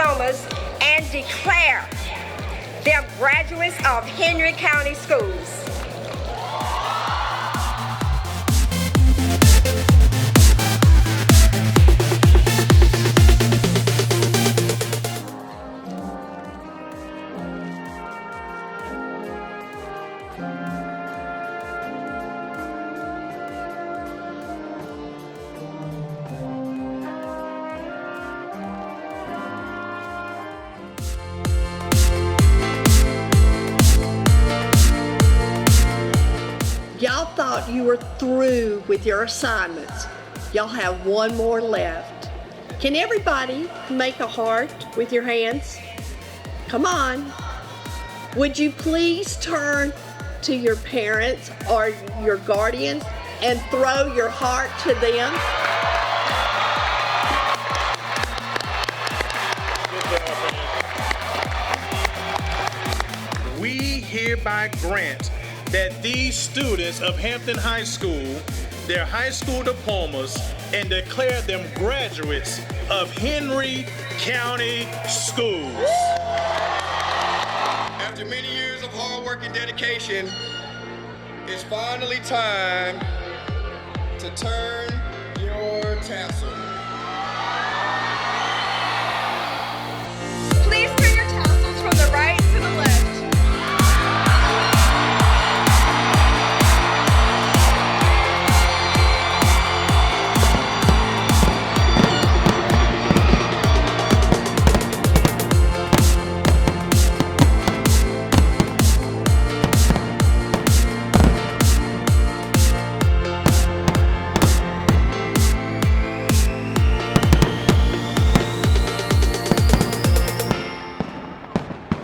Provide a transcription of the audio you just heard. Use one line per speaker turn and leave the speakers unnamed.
diplomas and declare them graduates of Henry County Schools.
Y'all thought you were through with your assignments. Y'all have one more left. Can everybody make a heart with your hands? Come on. Would you please turn to your parents or your guardians and throw your heart to them?
We hereby grant that these students of Hampton High School their high school diplomas and declare them graduates of Henry County Schools.
After many years of hard work and dedication, it's finally time to turn your tassel.